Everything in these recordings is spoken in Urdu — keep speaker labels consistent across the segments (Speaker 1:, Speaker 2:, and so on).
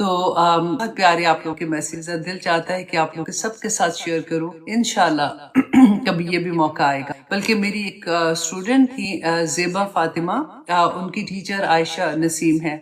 Speaker 1: تو بہت پیارے آپ لوگوں کے میسیج، دل چاہتا ہے کہ آپ لوگ سب کے ساتھ شیئر کروں، انشاءاللہ کبھی یہ بھی موقع آئے گا۔ بلکہ میری ایک اسٹوڈنٹ تھی زیبا فاطمہ، ان کی ٹیچر عائشہ نسیم ہے،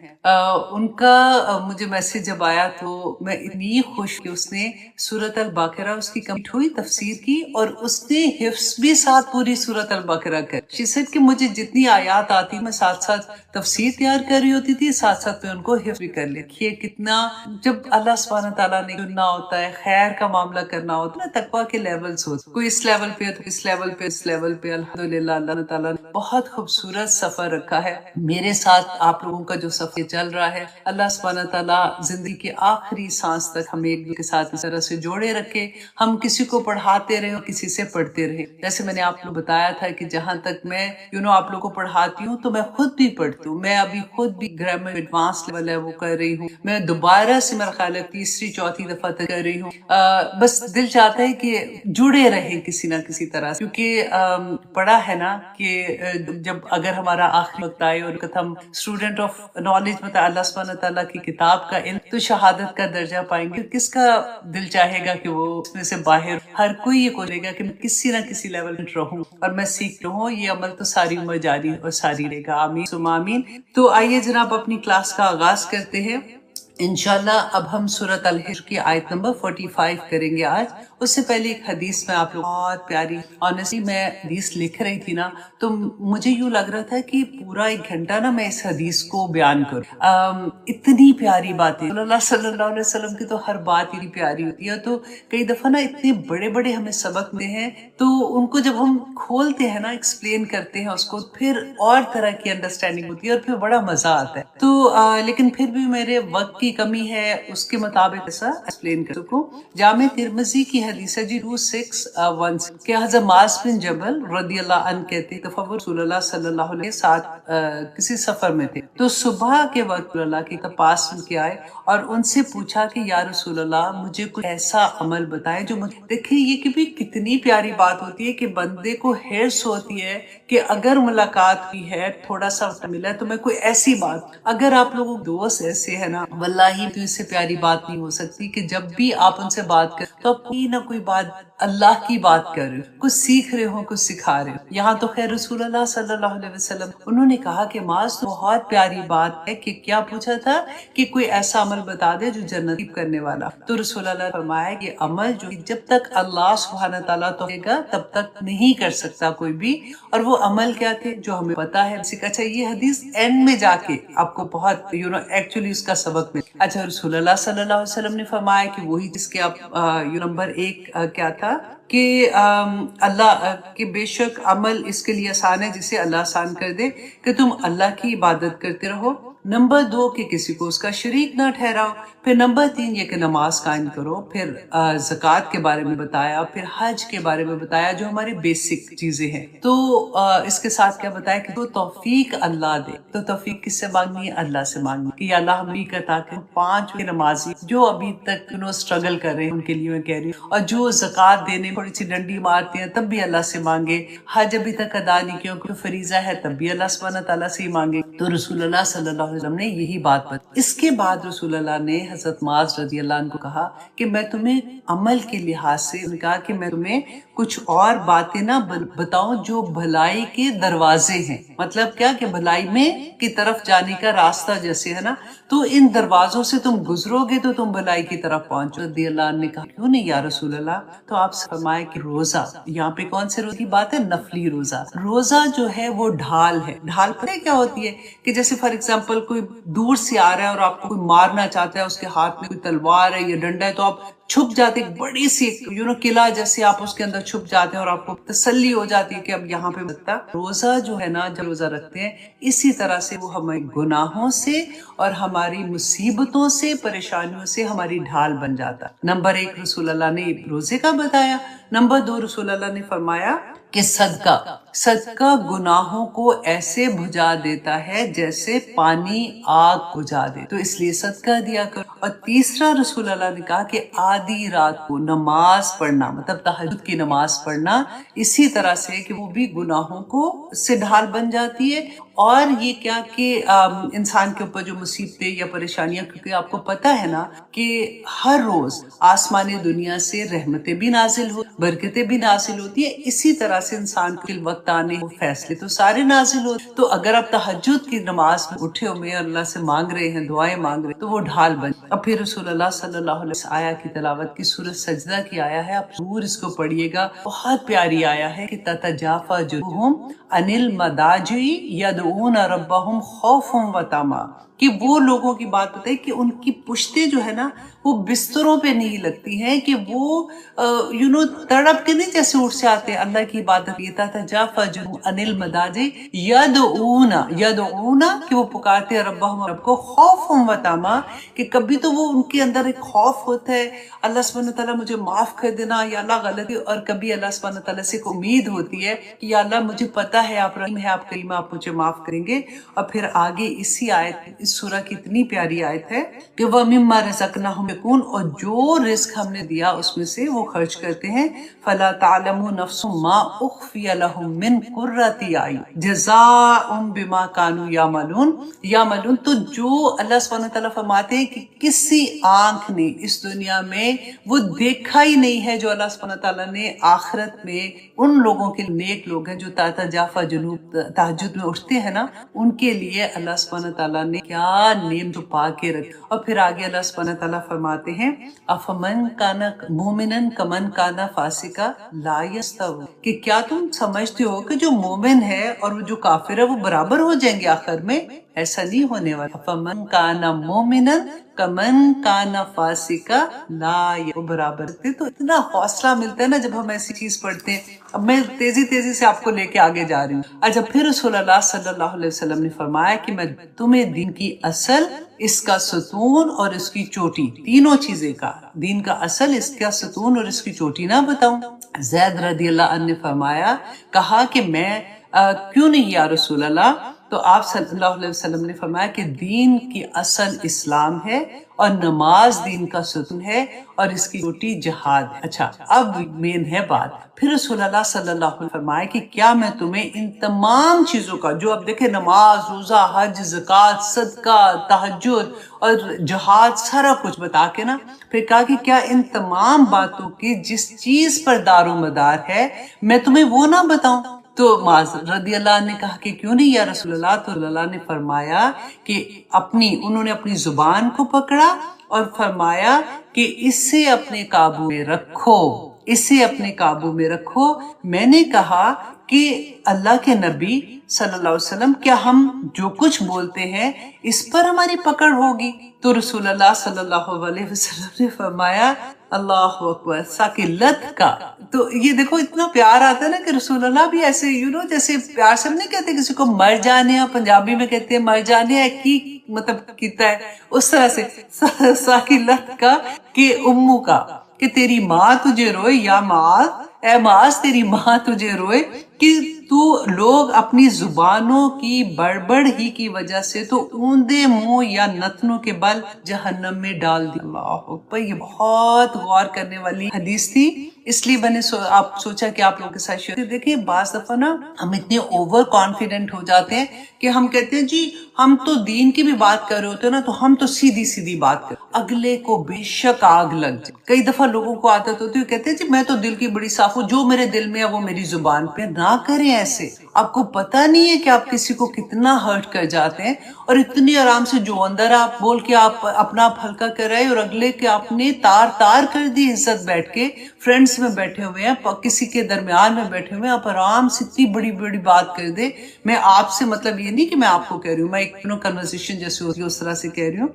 Speaker 1: ان کا مجھے میسیج جب آیا تو میں اتنی خوش کہ اس نے سورۃ البقرہ اس کی کمپلیٹ ہوئی تفسیر کی، اور اس نے حفظ بھی ساتھ پوری سورۃ البقرہ کر۔ شی سیڈ کہ مجھے جتنی آیات آتی میں ساتھ ساتھ تفسیر تیار کر رہی ہوتی تھی، ساتھ ساتھ میں ان کو حفظ بھی کر لیتی۔ کتنا جب اللہ سبحانہ تعالیٰ نے چننا ہوتا ہے، خیر کا معاملہ کرنا ہوتا ہے نا، تقویٰ کے لیولز ہوتے، کوئی اس لیول پہ تو اس لیول پہ اس لیول پہ، الحمدللہ اللہ تعالیٰ نے بہت خوبصورت سفر رکھا ہے۔ میرے ساتھ آپ لوگوں کا جو سفر چل رہا ہے، اللہ سبحانہ تعالیٰ زندگی کے آخری سانس تک ہمیں ایک دوسرے کے ساتھ اس طرح سے جوڑے رکھے، ہم کسی کو پڑھاتے رہے اور کسی سے پڑھتے رہے۔ جیسے میں نے آپ کو بتایا تھا کہ جہاں تک میں آپ لوگوں کو پڑھاتی ہوں تو میں خود بھی پڑھتی ہوں، میں ابھی خود بھی گرامر ایڈوانس لیول ہے وہ کر رہی ہوں، میں دوبارہ سے میرا خیال ہے تیسری چوتھی دفعہ تک کر رہی ہوں۔ بس دل چاہتا ہے کہ جڑے رہیں کسی نہ کسی طرح سے، کیونکہ پڑھا ہے نا کہ جب اگر ہمارا آخری وقت آئے اور ہم اسٹوڈنٹ آف نالج مطلب اللہ سبحانہ تعالیٰ کی کتاب کا علم تو شہادت کا درجہ پائیں گے، کس کا دل چاہے گا کہ وہ اس میں سے باہر، ہر کوئی یہ کوشش کرے گا کہ میں کسی نہ کسی لیول میں رہوں اور میں سیکھ رہوں۔ یہ عمل تو ساری عمر جاری اور ساری رہے گا، آمین ثم آمین۔ تو آئیے جناب اپنی کلاس کا آغاز کرتے ہیں انشاءاللہ۔ اب ہم سورۃ الحجر کی آیت نمبر 45 کریں گے آج۔ اس سے پہلے ایک حدیث میں آپ لوگ بہت پیاری، آنیسٹلی میں حدیث لکھ رہی تھی نا تو مجھے یوں لگ رہا تھا کہ پورا ایک گھنٹہ نا میں اس حدیث کو بیان کروں، اتنی پیاری باتیں اللہ صلی اللہ علیہ وسلم کی، تو ہر بات اتنی پیاری ہوتی ہے۔ تو کئی دفعہ نا اتنے بڑے بڑے ہمیں سبق ملے ہیں تو ان کو جب ہم کھولتے ہیں نا، ایکسپلین کرتے ہیں اس کو، پھر اور طرح کی انڈرسٹینڈنگ ہوتی ہے اور پھر بڑا مزہ آتا ہے۔ تو لیکن پھر بھی میرے وقت کی کمی ہے، اس کے مطابق ایسا ایکسپلین کر سکوں۔ جامع ترمذی کی حدیث ہے جی 2616 کہ حضرت معاذ بن جبل رضی اللہ عنہ کہتے ہیں تصور رسول اللہ صلی اللہ علیہ ساتھ کسی سفر میں تھے، تو صبح کے وقت رسول اللہ کے پاس ان کے آئے اور ان سے پوچھا کہ یا رسول اللہ مجھے کوئی ایسا عمل بتائے جو دیکھیں یہ کہ بھی کتنی پیاری بات ہوتی ہے کہ بندے کو حرص ہوتی ہے کہ اگر ملاقات ہوئی ہے، تھوڑا سا وقت ملا ہے تو میں کوئی ایسی بات، اگر آپ لوگوں دوست ایسے ہیں نا واللہ تو اس سے پیاری بات نہیں ہو سکتی کہ جب بھی آپ ان سے بات کریں تو آپ کوئی نہ کوئی بات اللہ کی بات کر رہے ہو، کچھ سیکھ رہے ہو، کچھ سکھا رہے ہو۔ یہاں تو خیر رسول اللہ صلی اللہ علیہ وسلم انہوں نے کہا کہ معاذ بہت پیاری بات ہے کہ کیا پوچھا تھا کہ کوئی ایسا عمل بتا دے جو جنت کرنے والا۔ تو رسول اللہ نے فرمایا کہ عمل جو جب تک اللہ سبحانہ تعالیٰ تو گا تب تک نہیں کر سکتا کوئی بھی، اور وہ عمل کیا تھے جو ہمیں پتا ہے۔ اچھا یہ حدیث اینڈ میں جا کے آپ کو بہت ایکچولی اس کا سبق میں اچھا رسول اللہ صلی اللہ علیہ وسلم نے فرمایا کہ وہی جس کے آپ نمبر 1 کیا تھا کہ اللہ کہ بے شک عمل اس کے لیے آسان ہے جسے اللہ آسان کر دے کہ تم اللہ کی عبادت کرتے رہو۔ نمبر 2 کہ کسی کو اس کا شریک نہ ٹھہراؤ۔ پھر نمبر 3 یہ کہ نماز قائم کرو۔ پھر زکوٰۃ کے بارے میں بتایا، پھر حج کے بارے میں بتایا جو ہماری بیسک چیزیں ہیں۔ تو اس کے ساتھ کیا بتایا کہ تو توفیق اللہ دے۔ تو توفیق کس سے مانگنی ہے؟ اللہ سے مانگنی کہ یا اللہ ہم بھی عطا کر 5 نمازی جو ابھی تک اسٹرگل کر رہے ہیں ان کے لیے میں کہہ رہی ہوں، اور جو زکوٰۃ دینے تھوڑی سی ڈنڈی مارتے ہیں تب بھی اللہ سے مانگے، حج ابھی تک ادا نہیں کیا کیونکہ فریضہ ہے تب بھی اللہ سبحانہ تعالیٰ سے ہی مانگے۔ تو رسول اللہ صلی اللہ علیہ وسلم نے یہی بات بتائی۔ اس کے بعد رسول اللہ نے حضرت معاذ رضی اللہ عنہ کو کہا کہ میں تمہیں عمل کے لحاظ سے کہا کہ میں تمہیں کچھ اور باتیں نہ بتاؤں جو بھلائی کے دروازے ہیں۔ مطلب کیا کہ بھلائی میں کی طرف جانے کا راستہ جیسے ہے نا، تو ان دروازوں سے تم گزرو گے تو تم بھلائی کی طرف پہنچو۔ رضی اللہ عنہ نے کہا کیوں نہیں یا رسول اللہ؟ تو آپ سے فرمائے کہ روزہ، یہاں پہ کون سے روزے کی بات ہے؟ نفلی روزہ۔ روزہ جو ہے وہ ڈھال ہے۔ ڈھال پتہ ہے کیا ہوتی ہے کہ جیسے فار ایگزامپل کوئی دور سے آ رہا ہے اور آپ کو کوئی مارنا چاہتا ہے، اس کے ہاتھ میں کوئی تلوار ہے یا ڈنڈا ہے تو آپ چھپ جاتے، ایک بڑی سی قلعہ جیسے آپ اس کے اندر چھپ جاتے ہیں اور آپ کو تسلی ہو جاتی ہے کہ اب یہاں پہ بتتا۔ روزہ جو ہے نا جب روزہ رکھتے ہیں اسی طرح سے وہ ہمیں گناہوں سے اور ہماری مصیبتوں سے، پریشانیوں سے ہماری ڈھال بن جاتا۔ نمبر 1 رسول اللہ نے روزے کا بتایا۔ نمبر 2 رسول اللہ نے فرمایا کہ صدقہ، صدقہ گناہوں کو ایسے بجھا دیتا ہے جیسے پانی آگ بجھا دے، تو اس لیے صدقہ دیا کرو۔ اور تیسرا رسول اللہ نے کہا کہ آدھی رات کو نماز پڑھنا، مطلب تہجد کی نماز پڑھنا، اسی طرح سے کہ وہ بھی گناہوں کو سے ڈھال بن جاتی ہے۔ اور یہ کیا کہ انسان کے اوپر جو مصیبتیں یا پریشانیاں، کیونکہ آپ کو پتہ ہے نا کہ ہر روز آسمانی دنیا سے رحمتیں بھی نازل ہو، برکتیں بھی نازل ہوتی ہیں، اسی طرح سے انسان کے وقت آنے وہ فیصلے تو سارے نازل ہوتے۔ تو اگر آپ تہجد کی نماز میں اٹھے ہوئے اللہ سے مانگ رہے ہیں، دعائیں مانگ رہے ہیں، تو وہ ڈھال بن۔ اب پھر رسول اللہ صلی اللہ علیہ وسلم آیا کی تلاوت کی، سورۃ سجدہ کی آیا ہے، آپ ضرور اس کو پڑھیے گا، بہت پیاری آیا ہے کہ تتجافی جنوبہم عن المضاجع یدعون ربہم خوفا وطمعا، کہ وہ لوگوں کی بات بتائی کہ ان کی پشتیں جو ہے نا وہ بستروں پہ نہیں لگتی ہیں، کہ وہ تڑپ کے نہیں جیسے اٹھ سے آتے ہیں اللہ کی عبادت یہ تتجافی جنوبہم عن المضاجع یدعون کہ وہ پکارتے ہیں ربہم رب کو خوفا وطمعا، کہ کبھی تو وہ ان کے اندر ایک خوف ہوتا ہے اللہ سبحانہ تعالیٰ مجھے معاف کر دینا یا اللہ غلطی، اور کبھی اللہ سبحانہ تعالیٰ سے ایک امید ہوتی ہے کہ یا اللہ مجھے پتہ ہے آپ رحیم ہے، آپ کریم، آپ مجھے معاف کریں گے۔ اور پھر آگے اسی آیت، اس سورہ کی اتنی پیاری آیت ہے کہ وَمِمَّا رَزَقْنَاهُمْ يُنْفِقُونَ، اور جو رزق ہم نے دیا اس میں سے وہ خرچ کرتے ہیں۔ فَلَا تَعْلَمُ نَفْسٌ مَا أُخْفِيَ لَهُم مِّن قُرَّةِ أَعْيُنٍ جَزَاءً بِمَا كَانُوا يَعْمَلُونَ، تو جو اللہ سبحانہ تعالیٰ فرماتے ہیں کہ کسی آنکھ نے اس دنیا میں وہ دیکھا ہی نہیں ہے جو اللہ سبحانہ تعالیٰ نے آخرت میں ان لوگوں کے نیک لوگ ہیں جو تتجافی جنوب تہجد میں اٹھتے ہیں نا، ان کے لیے اللہ سبحانہ تعالیٰ نے کیا نعمت چھپا کے رکھی۔ اور پھر آگے اللہ سبحانہ تعالیٰ فرماتے ہیں افمن کان مومنا کمن کان فاسقا لا یستوون، کہ کیا تم سمجھتے ہو کہ جو مومن ہے اور وہ جو کافر ہے وہ برابر ہو جائیں گے آخر میں؟ ایسا نہیں ہونے والا۔ فمن کان مومنا کمن کان فاسقا لا وہ برابر تھے۔ تو اتنا حوصلہ ملتا ہے نا جب ہم ایسی چیز پڑھتے ہیں۔ اب میں تیزی سے آپ کو لے کے آگے جا رہی ہوں۔ اچھا، پھر رسول اللہ صلی اللہ علیہ وسلم نے فرمایا کہ میں تمہیں دین کی اصل، اس کا ستون اور اس کی چوٹی، تینوں چیزیں کا، دین کا اصل، اس کا ستون اور اس کی چوٹی نہ بتاؤں؟ زید رضی اللہ عنہ نے فرمایا، کہا کہ میں کیوں نہیں یا رسول اللہ؟ تو آپ صلی اللہ علیہ وسلم نے فرمایا کہ دین کی اصل اسلام ہے اور نماز دین کا ستون ہے اور اس کی چوٹی جہاد ہے۔ اچھا، اب مین ہے بات، پھر رسول اللہ صلی اللہ علیہ وسلم نے فرمایا کہ کیا میں تمہیں ان تمام چیزوں کا، جو اب دیکھیں نماز، روزہ، حج، زکوٰۃ، صدقہ، تہجد اور جہاد، سارا کچھ بتا کے نا پھر کہا کہ کیا ان تمام باتوں کی جس چیز پر دار و مدار ہے میں تمہیں وہ نہ بتاؤں؟ تو معاذ رضی اللہ عنہ نے کہا کہ کیوں نہیں یا رسول اللہ؟ تو اللہ نے فرمایا کہ انہوں نے اپنی زبان کو پکڑا اور فرمایا کہ اسے اپنے قابو میں رکھو، اسے اپنے قابو میں رکھو۔ میں نے کہا کہ اللہ کے نبی صلی اللہ علیہ وسلم، کیا ہم جو کچھ بولتے ہیں اس پر ہماری پکڑ ہوگی؟ تو رسول اللہ صلی اللہ علیہ وسلم نے فرمایا اللہ اکبر، ساکلت کا۔ تو یہ دیکھو اتنا پیار آتا ہے نا کہ رسول اللہ بھی ایسے جیسے پیار سے ہم نہیں کہتے کسی کو مر جانے، پنجابی میں کہتے ہیں مر جانے کی مطلب کیتا ہے، اس طرح سے ساکلت کا کہ امو کا، کہ تیری ماں تجھے روئے، یا معاذ، اے معاذ تیری ماں تجھے روئے، کہ تو لوگ اپنی زبانوں کی بڑبڑ ہی کی وجہ سے تو اوندے منہ یا نتنوں کے بل جہنم میں ڈال دی۔ اللہ اکبر، یہ بہت غور کرنے والی حدیث تھی، اس لیے میں نے آپ سوچا کہ آپ لوگوں کے ساتھ شیئر۔ دیکھیں بعض دفعہ نا ہم اتنے اوور کانفیڈنٹ ہو جاتے ہیں کہ ہم کہتے ہیں جی ہم تو دین کی بھی بات کر رہے ہوتے ہیں نا تو ہم تو سیدھی بات کر، اگلے کو بے شک آگ لگ جائے۔ کئی دفعہ لوگوں کو عادت ہوتی ہے، کہتے ہیں جی میں تو دل کی بڑی صاف ہوں، جو میرے دل میں ہے وہ میری زبان پہ۔ نہ کریں ایسے، آپ کو پتہ نہیں ہے کہ آپ کسی کو کتنا ہرٹ کر جاتے ہیں، اور اتنی آرام سے جو اندر آپ بول کے آپ اپنا آپ ہلکا کر رہے اور اگلے کے آپ نے تار کر دی عزت بیٹھ کے، فرینڈس میں بیٹھے ہوئے ہیں، کسی کے درمیان میں بیٹھے ہوئے ہیں، آپ آرام سے اتنی بڑی بات کر دے۔ میں آپ سے مطلب یہ نہیں کہ میں آپ کو کہہ رہی ہوں، میں ایک کنورسیشن جیسے ہوتی ہے اس طرح سے کہہ رہی ہوں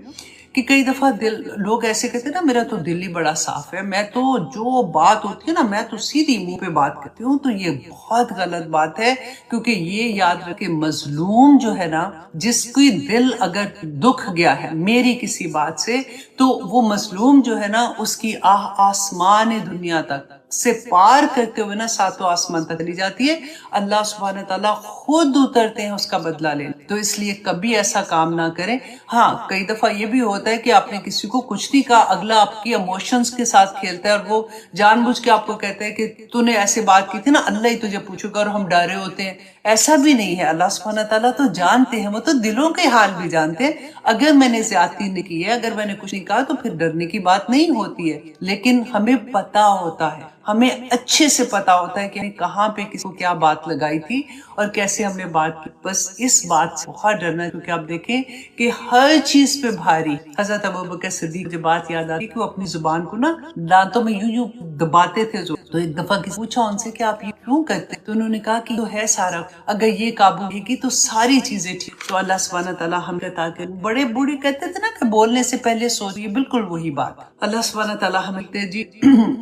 Speaker 1: کہ کئی دفعہ لوگ ایسے کہتے ہیں نا میرا تو دل ہی بڑا صاف ہے، میں تو جو بات ہوتی ہے نا میں تو سیدھی منہ پہ بات کرتی ہوں۔ تو یہ بہت غلط بات ہے، کیونکہ یہ یاد رکھے مظلوم جو ہے نا، جس کی دل اگر دکھ گیا ہے میری کسی بات سے، تو وہ مظلوم جو ہے نا اس کی آسمان دنیا تک سے پار کرتے ہوئے نا 7 آسمان تک چلی جاتی ہے. اللہ سبحانہ تعالیٰ خود اترتے ہیں اس کا بدلہ لینے. تو اس لیے کبھی ایسا کام نہ کریں. ہاں کئی دفعہ یہ بھی ہوتا ہے کہ آپ نے کسی کو کچھ نہیں کہا، اگلا آپ کی ایموشنز کے ساتھ کھیلتا ہے اور وہ جان بوجھ کے آپ کو کہتا ہے کہ تو نے ایسے بات کی تھی نا، اللہ ہی تجھے پوچھے گا، اور ہم ڈرے ہوتے ہیں. ایسا بھی نہیں ہے. اللہ سبحانہ تعالیٰ تو جانتے ہیں، وہ تو دلوں کے حال بھی جانتے ہیں. اگر میں نے زیادتی نہیں کی ہے، اگر میں نے کچھ نہیں کہا تو پھر ڈرنے کی بات نہیں ہوتی ہے. لیکن ہمیں پتا ہوتا ہے، ہمیں اچھے سے پتا ہوتا ہے کہ ہمیں کہاں پہ کسی کو کیا بات لگائی تھی اور کیسے ہم نے بات کی. بس اس بات سے بہت ڈرنا ہے، کیونکہ آپ دیکھیں کہ ہر چیز پہ بھاری حضرت ابوبکر صدیق جو بات یاد آتی کہ وہ اپنی زبان کو نا دانتوں میں یوں دباتے تھے. تو ایک دفعہ کسی پوچھا ان سے کہ آپ یہ کیوں کرتے، تو انہوں نے کہا کہ تو ہے سارا، اگر یہ قابو رہے گی تو ساری چیزیں ٹھیک. تو اللہ سبحانہ تعالیٰ ہم عطا کرے. بڑے بوڑھے کہتے تھے نا کہ بولنے سے پہلے سوچیے، بالکل وہی بات. اللہ سبحانہ تعالیٰ ہمیں دے. جی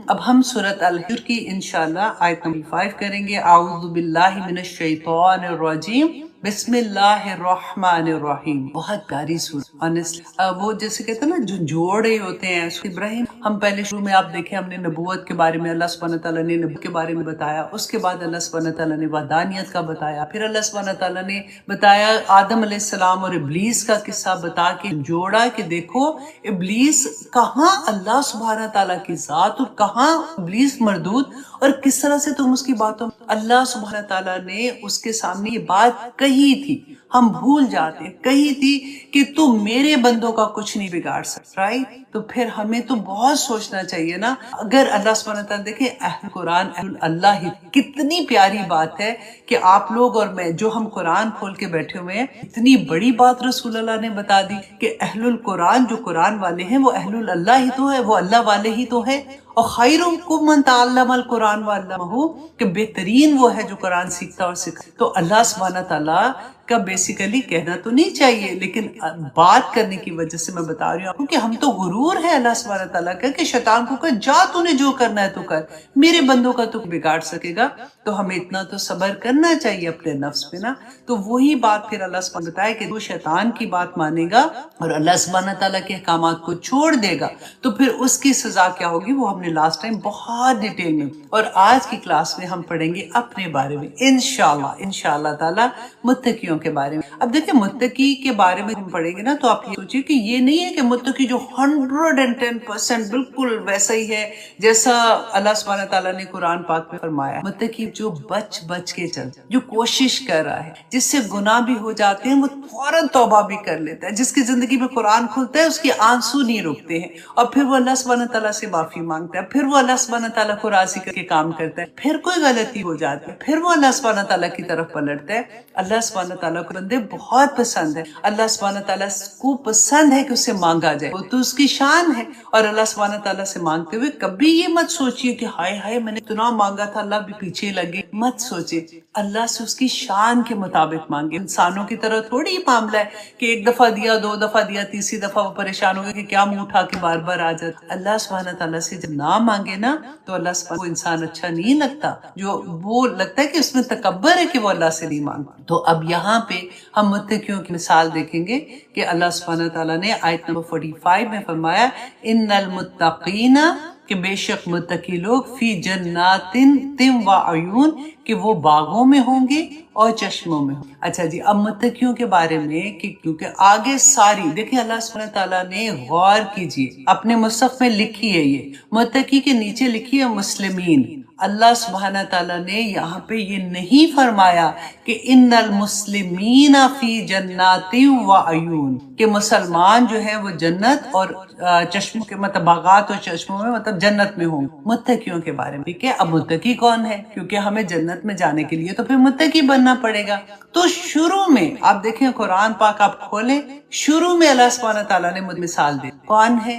Speaker 1: اب ہم سورۃ الحجر کی انشاءاللہ آیت نمبر 5 کریں گے. اعوذ باللہ من الشیطان الرجیم، بسم اللہ الرحمن الرحیم. بہت پیاری سورت آنیسٹلی. وہ جیسے کہتے ہیں نا جو جوڑے ہوتے ہیں ابراہیم. ہم پہلے شروع میں آپ دیکھیں ہم نے نبوت کے بارے میں اللہ سبحانہ تعالیٰ نے نبوت کے بارے میں بتایا. اس کے بعد اللہ سبحانہ تعالیٰ نے وحدانیت کا بتایا. پھر اللہ سبحانہ تعالیٰ نے بتایا آدم علیہ السلام اور ابلیس کا قصہ بتا کے جوڑا کہ دیکھو ابلیس کہاں اللہ سبحانہ تعالیٰ کی ذات اور کہاں ابلیس مردود، اور کس طرح سے تم اس کی باتوں. اللہ سبحانہ تعالیٰ نے اس کے سامنے یہ بات کہی تھی، ہم بھول جاتے ہیں، کہی تھی کہ تم میرے بندوں کا کچھ نہیں بگاڑ سکتے. رائٹ؟ تو پھر ہمیں تو بہت سوچنا چاہیے نا. اگر اللہ سبحانہ تعالیٰ دیکھیں اہل قرآن اہل اللہ ہی، کتنی پیاری بات ہے کہ آپ لوگ اور میں جو ہم قرآن کھول کے بیٹھے ہوئے ہیں، اتنی بڑی بات رسول اللہ نے بتا دی کہ اہل القرآن جو قرآن والے ہیں وہ اہل اللہ ہی تو ہے، وہ اللہ والے ہی تو ہے. اور خیرکم من تعلم القرآن وعلمہ، کہ بہترین وہ ہے جو قرآن سیکھتا اور سکھاتا. تو اللہ سبحانہ تعالیٰ کا بیسیکلی کہنا تو نہیں چاہیے، لیکن بات کرنے کی وجہ سے میں بتا رہی ہوں آپ کو کہ ہم تو غرور ہے اللہ سبحانہ تعالیٰ کا کہ شیطان کو کہ جا تو نے جو کرنا ہے تو کر، میرے بندوں کا تو بگاڑ سکے گا. تو ہمیں اتنا تو صبر کرنا چاہیے اپنے نفس پہ نا. تو وہی بات پھر اللہ سبحانہ بتایا کہ وہ شیطان کی بات مانے گا اور اللہ سبحانہ تعالیٰ کے احکامات کو چھوڑ دے گا تو پھر اس کی سزا کیا ہوگی، وہ ہم نے لاسٹ ٹائم بہت ڈیٹیل میں، اور آج کی کلاس میں ہم پڑھیں گے اپنے بارے میں انشاءاللہ تعالیٰ متقیوں کے بارے میں. اب دیکھیں متقی کے بارے میں ہم پڑھیں گے نا تو آپ یہ سوچیے کہ یہ نہیں ہے کہ متقی جو 110% بالکل ویسا ہی ہے جیسا اللہ سبحانہ تعالیٰ نے قرآن پاک میں فرمایا. متقی جو بچ کے چل، جو کوشش کر رہا ہے، جس سے گناہ بھی ہو جاتے ہیں وہ فوراً توبہ بھی کر لیتا ہے، جس کی زندگی میں قرآن کھلتا ہے اس کے آنسو نہیں رکتے ہیں، اور پھر وہ اللہ سبحانہ تعالیٰ سے معافی مانگتا ہے، پھر وہ اللہ سبحانہ تعالیٰ کو راضی کر کے کام کرتا ہے، پھر کوئی غلطی ہو جاتی ہے پھر وہ اللہ سبحانہ تعالیٰ کی طرف پلٹتا ہے. اللہ سبحانہ تعالیٰ کو بندے بہت پسند ہے. اللہ سبحانہ تعالیٰ کو پسند ہے کہ اس سے مانگا جائے، وہ تو اس کی شان ہے. اور اللہ سبحانہ تعالیٰ سے مانگتے ہوئے کبھی یہ مت سوچیے کہ ہائے ہائے میں نے اتنا مانگا تھا اللہ بھی پیچھے لگے. مت سوچے، اللہ سے اس کی شان کے مطابق مانگے. انسانوں کی طرح تھوڑی معاملہ ہے کہ ایک دفعہ دیا، 2 دفعہ دیا، تیسری دفعہ وہ پریشان ہو گئے کہ کیا منہ اٹھا کے بار بار آ جاتا. اللہ سبحانہ تعالیٰ سے جب نہ مانگے نا تو اللہ سبحانہ کو انسان اچھا نہیں لگتا، جو وہ لگتا ہے کہ اس میں تکبر ہے کہ وہ اللہ سے نہیں مانگتا. تو اب یہاں پہ ہم متقیوں کی مثال دیکھیں گے کہ اللہ سبحانہ تعالیٰ نے آیت نمبر 45 میں فرمایا ان المتقین، کہ بے شک متقی لوگ فی جنات و عیون، کہ وہ باغوں میں ہوں گے اور چشموں میں ہوں. اچھا جی، اب متقیوں کے بارے میں کہ کیونکہ آگے ساری دیکھیں اللہ سبحانہ تعالیٰ نے غور کیجیے اپنے مصحف میں لکھی ہے، یہ متقی کے نیچے لکھی ہے مسلمین. اللہ سبحانہ تعالیٰ نے یہاں پہ یہ نہیں فرمایا کہ ان المسلمین فی جنات و عیون، کہ مسلمان جو ہے وہ جنت اور چشموں کے مطلب باغات اور چشموں میں مطلب جنت میں ہوں. متقیوں کے بارے میں ٹھیک ہے. اب متقی کون ہے؟ کیونکہ ہمیں جنت میں جانے کے لیے تو پھر متقی بننا پڑے گا. تو شروع میں آپ دیکھیں قرآن پاک آپ کھولیں، شروع میں اللہ سبحانہ تعالیٰ نے مثال دی. کون ہے؟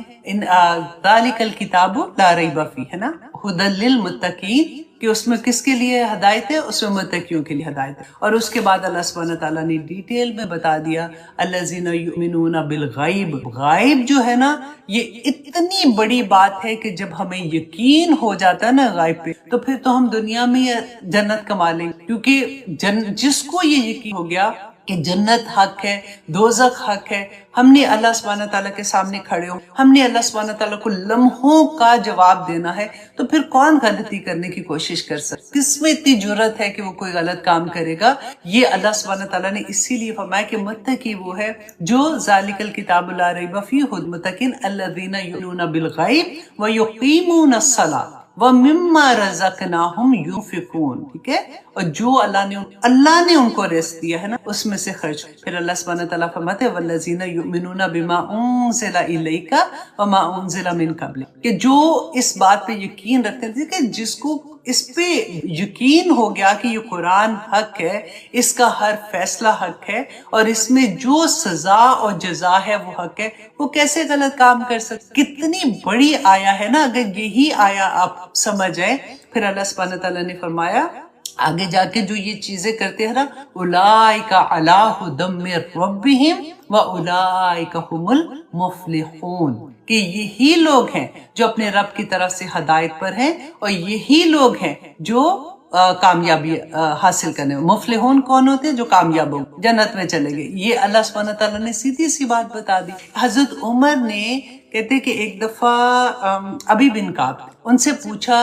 Speaker 1: ذالک الکتاب لا ریب فیہ، ہے نا، ھدی للمتقین، کہ اس میں کس کے لیے ہدایت ہے؟ اس میں متقیوں کے لیے ہدایت ہے. اور اس کے بعد اللہ سبحانہ تعالیٰ نے ڈیٹیل میں بتا دیا الذین یؤمنون بالغیب. غائب جو ہے نا یہ اتنی بڑی بات ہے کہ جب ہمیں یقین ہو جاتا ہے نا غائب پہ تو پھر تو ہم دنیا میں جنت کما لیں گے. کیونکہ جس کو یہ یقین ہو گیا کہ جنت حق ہے، دوزخ حق ہے، ہم نے اللہ سبحانہ تعالیٰ کے سامنے کھڑے ہو، ہم نے اللہ سبحانہ تعالیٰ کو لمحوں کا جواب دینا ہے، تو پھر کون غلطی کرنے کی کوشش کر سکتا؟ کس میں اتنی جرت ہے کہ وہ کوئی غلط کام کرے گا؟ یہ اللہ سبحانہ تعالیٰ نے اسی لیے فرمایا کہ متقی وہ ہے جو ذالک الکتاب لا ریب فیہ ھدی للمتقین الذین یؤمنون بالغیب ویقیمون الصلاۃ وَمِمَّا رَزَقْنَاهُمْ يُنْفِقُونَ، ٹھیک ہے؟ اور جو اللہ نے ان کو رزق دیا ہے نا اس میں سے خرچ. پھر اللہ سبحانہ تعالیٰ فرماتے ہیں وَالَّذِينَ يُؤْمِنُونَ بِمَا أُنزِلَ إِلَيْكَ وَمَا أُنزِلَ مِن قَبْلِكَ، کہ جو اس بات پہ یقین رکھتے ہیں کہ جس کو اس پہ یقین ہو گیا کہ یہ قرآن حق ہے، اس کا ہر فیصلہ حق ہے، اور اس میں جو سزا اور جزا ہے وہ حق ہے، وہ کیسے غلط کام کر سکتے؟ کتنی بڑی آیا ہے نا. اگر یہی آیا آپ سمجھ آئے، پھر اللہ سبحانہ تعالیٰ نے فرمایا آگے جا کے جو یہ چیزیں کرتے ہیں نا اولئک علی ھدی من ربہم واولئک هم المفلحون، کہ یہی لوگ ہیں جو اپنے رب کی طرف سے ہدایت پر ہیں، اور یہی لوگ ہیں جو کامیابی حاصل کرنے. مفلحون کون ہوتے ہیں؟ جو کامیاب ہو جنت میں چلے گئے. یہ اللہ سبحانہ تعالیٰ نے سیدھی سی بات بتا دی. حضرت عمر نے کہتے کہ ایک دفعہ ابی بن کعب ان سے پوچھا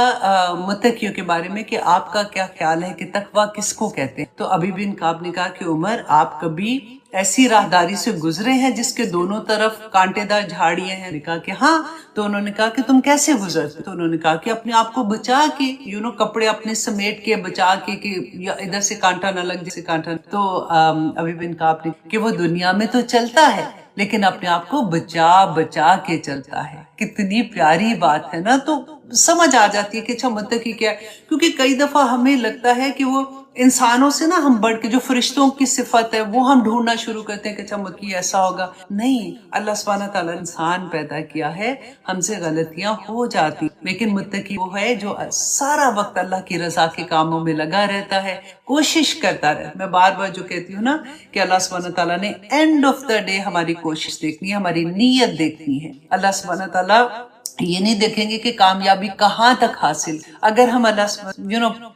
Speaker 1: متقیوں کے بارے میں کہ آپ کا کیا خیال ہے کہ تقویٰ کس کو کہتے ہیں؟ تو ابی بن کعب نے کہا کہ عمر آپ کبھی ایسی راہداری سے گزرے ہیں جس کے دونوں طرف کانٹے دار جھاڑیاں ہیں؟ نے کہا کہ ہاں. تو انہوں نے کہا کہ تم کیسے گزرتے؟ تو انہوں نے کہا کہ اپنے آپ کو بچا کے، کپڑے اپنے سمیٹ کے بچا کے کہ ادھر سے کانٹا نہ لگ جیسے کانٹا. تو ابی بن کعب نے کہ وہ دنیا میں تو چلتا ہے لیکن اپنے آپ کو بچا بچا کے چلتا ہے. کتنی پیاری بات ہے نا. تو سمجھ آ جاتی ہے کہ اچھا متقی کیا ہے. کیونکہ کئی دفعہ ہمیں لگتا ہے کہ وہ انسانوں سے نا ہم بڑھ کے جو فرشتوں کی صفت ہے وہ ہم ڈھونڈنا شروع کرتے ہیں کہ اچھا متقی ایسا ہوگا. نہیں، اللہ سبحانہ تعالیٰ انسان پیدا کیا ہے، ہم سے غلطیاں ہو جاتی، لیکن متقی وہ ہے جو سارا وقت اللہ کی رضا کے کاموں میں لگا رہتا ہے، کوشش کرتا رہتا. میں بار بار جو کہتی ہوں نا کہ اللہ سبحانہ تعالیٰ نے اینڈ آف دا ڈے ہماری کوشش دیکھنی ہے، ہماری نیت دیکھنی ہے. اللہ سبحانہ تعالیٰ یہ نہیں دیکھیں گے کہ کامیابی کہاں تک حاصل. اگر ہم اللہ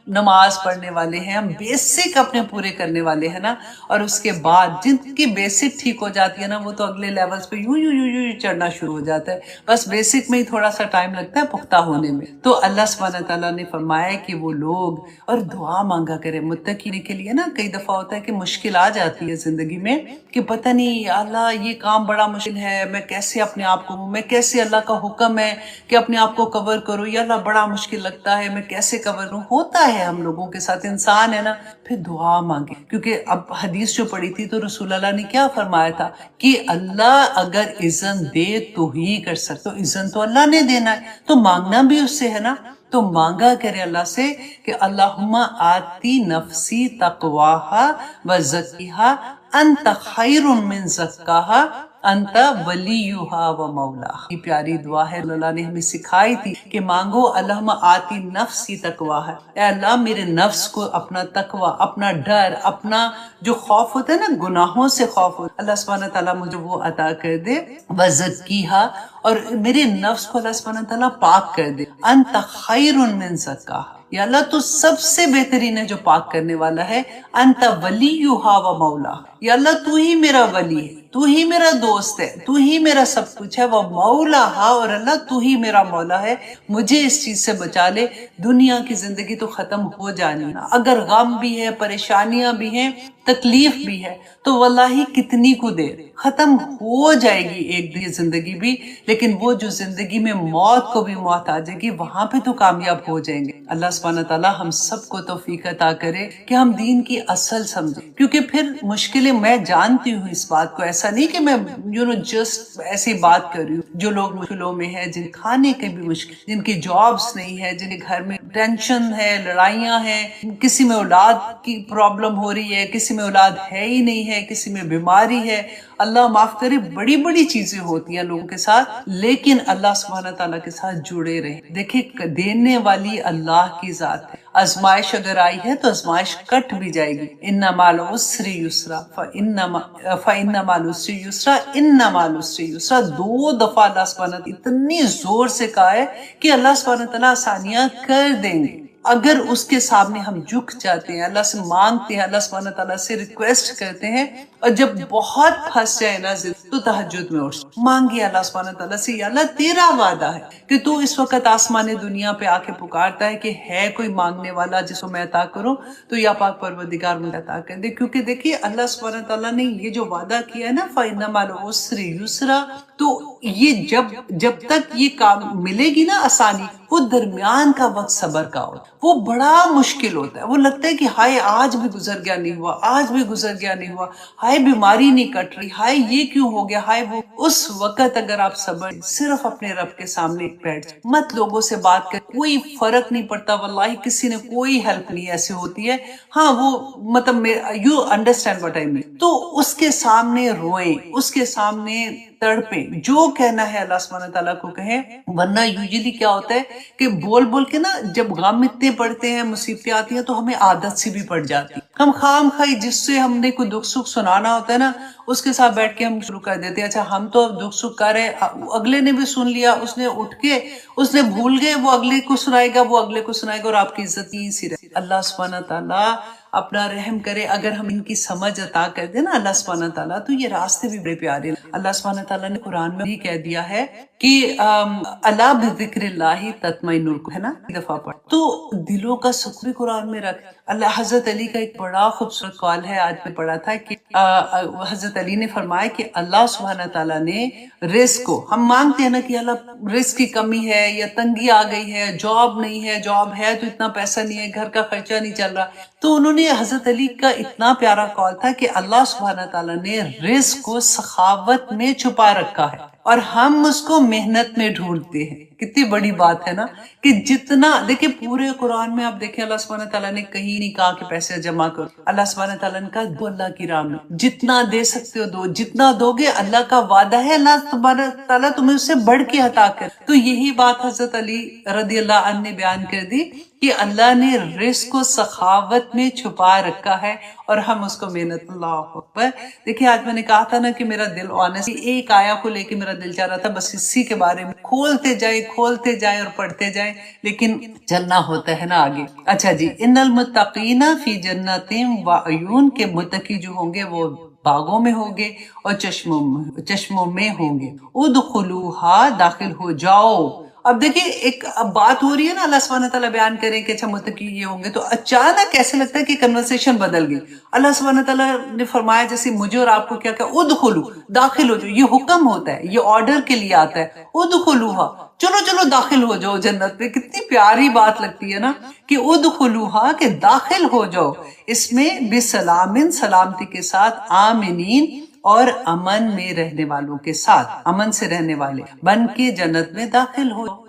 Speaker 1: نماز پڑھنے والے ہیں، ہم بیسک اپنے پورے کرنے والے ہیں نا، اور اس کے بعد جن کی بیسک ٹھیک ہو جاتی ہے نا وہ تو اگلے لیولز پہ یوں یوں یوں یوں چڑھنا شروع ہو جاتا ہے. بس بیسک میں ہی تھوڑا سا ٹائم لگتا ہے پختہ ہونے میں. تو اللہ سبحانہ تعالیٰ نے فرمایا کہ وہ لوگ، اور دعا مانگا کرے متقی کے لیے نا. کئی دفعہ ہوتا ہے کہ مشکل آ جاتی ہے زندگی میں کہ پتہ نہیں اللہ یہ کام بڑا مشکل ہے، میں کیسے اپنے آپ کو، میں کیسے اللہ کا حکم ہے کہ اپنے آپ کو کور کرو، یا اللہ بڑا مشکل لگتا ہے میں کیسے کور کروں. ہوتا ہے ہم لوگوں کے ساتھ، انسان ہے نا. پھر دعا مانگے، کیونکہ اب حدیث جو پڑھی تھی تو رسول اللہ نے کیا فرمایا تھا کہ اللہ اگر اذن دے تو ہی کر سکتے، تو اذن تو اللہ نے دینا ہے، تو مانگنا بھی اس سے ہے نا. تو مانگا کرے اللہ سے کہ اللہم آتی نفسی تقواہا وزکیہا انت خیر من زکاہا انت ولیہا و مولاہا. یہ پیاری دعا ہے، اللہ نے ہمیں سکھائی تھی کہ مانگو اللہم آتی نفسی تقواہا، اے اللہ میرے نفس کو اپنا تقوی، اپنا ڈر، اپنا جو خوف ہوتا ہے نا گناہوں سے خوف ہوتا ہے، اللہ سبحانہ تعالیٰ مجھے وہ عطا کر دے. وزکیہا، اور میرے نفس کو اللہ سبحانہ تعالیٰ پاک کر دے. انت خیر من زکاہا، یا اللہ تو سب سے بہترین ہے جو پاک کرنے والا ہے. انت ولیہا و مولاہا، یا اللہ تو ہی میرا ولی ہے، تو ہی میرا دوست ہے، تو ہی میرا سب کچھ ہے. وہ مولاہا، اور اللہ تو ہی میرا مولا ہے. مجھے اس چیز سے بچا لے. دنیا کی زندگی تو ختم ہو جانی نا، اگر غم بھی ہے، پریشانیاں بھی ہیں، تکلیف بھی ہے، تو واللہ کتنی کو دیر ختم ہو جائے گی ایک دن زندگی بھی. لیکن وہ جو زندگی میں موت کو بھی موت آ جائے گی، وہاں پہ تو کامیاب ہو جائیں گے. اللہ سبحانہ تعالیٰ ہم سب کو توفیق عطا کرے کہ ہم دین کی اصل سمجھیں. کیونکہ پھر مشکلیں، میں جانتی ہوں اس بات کو، ایسا نہیں کہ میں جسٹ ایسی بات کر رہی ہوں. جو لوگ مشکلوں میں ہیں، جن کھانے کے بھی مشکل، جن کی جابس نہیں ہے، جن کے گھر میں ٹینشن ہے، لڑائیاں ہیں، کسی میں اولاد کی پرابلم ہو رہی ہے، کسی میں اولاد ہے ہی نہیں ہے، کسی میں بیماری ہے، اللہ معاف کرے، بڑی بڑی چیزیں ہوتی ہیں لوگوں کے ساتھ. لیکن اللہ سبحانہ تعالیٰ کے ساتھ جڑے رہیں. دیکھیں دینے والی اللہ کی ذات ہے. آزمائش اگر آئی ہے تو آزمائش کٹ بھی جائے گی. ان مع العسر یسرا فإن مع العسر یسرا ان مع العسر یسرا. 2 دفعہ اللہ سبحانہ اتنی زور سے کہا ہے کہ اللہ سبحانہ تعالیٰ آسانیاں کر دیں گے. اگر اس کے سامنے ہم جھک جاتے ہیں، اللہ سے مانگتے ہیں، اللہ سبحانہ تعالیٰ سے ریکویسٹ کرتے ہیں، اور جب بہت پھنس جائے نا تو تہجد میں اٹھ مانگے اللہ سبحانہ تعالیٰ سے، یا اللہ تیرا وعدہ ہے کہ تو اس وقت آسمان دنیا پہ آ کے پکارتا ہے کہ ہے کوئی مانگنے والا جس کو میں عطا کروں، تو یا پاک پروردگار مجھے عطا کر دے. کیونکہ دیکھیے اللہ سبحانہ تعالیٰ نے یہ جو وعدہ کیا ہے نا فَإِنَّ مَعَ الْعُسْرِ يُسْرًا، تو یہ جب تک یہ کام ملے گی نا آسانی، وہ درمیان کا وقت صبر کا ہوتا ہے، وہ بڑا مشکل ہوتا ہے. وہ لگتا ہے کہ ہائے آج بھی گزر گیا نہیں ہوا، آج بھی گزر گیا نہیں ہوا، ہائے بیماری نہیں کٹ رہی، ہائے یہ کیوں ہو گیا، ہائے وہ. اس وقت اگر آپ صبر صرف اپنے رب کے سامنے بیٹھ جائیں، مت لوگوں سے بات کر، کوئی فرق نہیں پڑتا واللہ، کسی نے کوئی ہیلپ نہیں ایسے ہوتی ہے. ہاں وہ مطلب یو انڈرسٹینڈ واٹ آئی مین. تو اس کے سامنے روئیں، اس کے سامنے تڑپیں، جو کہنا ہے اللہ سبحانہ تعالیٰ کو کہیں. ورنہ یوزلی کیا ہوتا ہے کہ بول بول کے نا جب غم اتنے پڑتے ہیں، مصیبتیں آتی ہیں، تو ہمیں عادت سی بھی پڑ جاتی. ہم خام خواہ جس سے ہم نے کوئی دکھ سکھ سنانا ہوتا ہے نا، اس کے ساتھ بیٹھ کے ہم شروع کر دیتے ہیں، اچھا ہم تو دکھ سکھ کر رہے، اگلے نے بھی سن لیا، اس نے اٹھ کے اس نے بھول گئے، وہ اگلے کو سنائے گا، وہ اگلے کو سنائے گا، اور آپ کی عزت ہی سی رہے. اللہ سبحانہ تعالیٰ اپنا رحم کرے. اگر ہم ان کی سمجھ عطا کر دیں نا اللہ سبحانہ تعالیٰ، تو یہ راستے بھی بڑے پیارے. اللہ سبحانہ تعالیٰ نے قرآن میں بھی کہہ دیا ہے کہ الا بذکر اللہ تطمئن القلوب، ہے نا، دفعہ پڑھ تو دلوں کا سکون بھی قرآن میں رکھ. اللہ حضرت علی کا ایک بڑا خوبصورت قول ہے، آج میں پڑھا تھا کہ حضرت علی نے فرمایا کہ اللہ سبحانہ تعالیٰ نے رزق کو، ہم مانگتے ہیں نا کہ اللہ رزق کی کمی ہے یا تنگی آ گئی ہے، جاب نہیں ہے، جاب ہے تو اتنا پیسہ نہیں ہے، گھر کا خرچہ نہیں چل رہا. تو انہوں نے حضرت علی کا اتنا پیارا قول تھا کہ اللہ سبحانہ تعالیٰ نے رزق کو سخاوت میں چھپا رکھا ہے، اور ہم اس کو محنت میں ڈھونڈتے ہیں. کتنی بڑی بات ہے نا کہ جتنا دیکھیں پورے قرآن میں آپ دیکھیں اللہ سبحانہ تعالیٰ نے کہیں نہیں کہا کہ پیسے جمع کرو. اللہ سبحانہ تعالیٰ نے کہا دو اللہ کی راہ میں، جتنا دے سکتے ہو دو، جتنا دو گے اللہ کا وعدہ ہے اللہ سبحانہ تعالیٰ تمہیں اس سے بڑھ کے عطا کر. تو یہی بات حضرت علی رضی اللہ عنہ نے بیان کر دی کہ اللہ نے رزق کو سخاوت میں چھپا رکھا ہے، اور ہم اس کو محنت. اللہ اکبر. دیکھیں آج میں نے کہا تھا نا کہ میرا دل آنےسٹلی ایک آیا کو لے کے میرا دل چاہ رہا تھا بس اسی کے بارے میں کھولتے جائیں اور پڑھتے جائیں، لیکن چلنا ہوتا ہے نا آگے. اچھا جی، ان المتقین فی جنات و عیون، کے متقی جو ہوں گے وہ باغوں میں ہوں گے اور چشموں میں ہوں گے. ادخلوہا، داخل ہو جاؤ. اب دیکھیں ایک بات ہو رہی ہے نا، اللہ سبحانہ تعالیٰ بیان کریں کہ اچھا متقی یہ ہوں گے، تو اچانک ایسے لگتا ہے کہ کنورسیشن بدل گئی. اللہ سبحانہ تعالیٰ نے فرمایا جیسے مجھے اور آپ کو کیا کہ ادخلو، داخل ہو جاؤ. یہ حکم ہوتا ہے، یہ آرڈر کے لیے آتا ہے. ادخلوہا، چلو داخل ہو جاؤ جنت میں. کتنی پیاری بات لگتی ہے نا کہ ادخلوہا، کہ داخل ہو جاؤ اس میں بسلام، سلامتی کے ساتھ، آمنین، اور امن میں رہنے والوں کے ساتھ، امن سے رہنے والے بن کے جنت میں داخل ہو.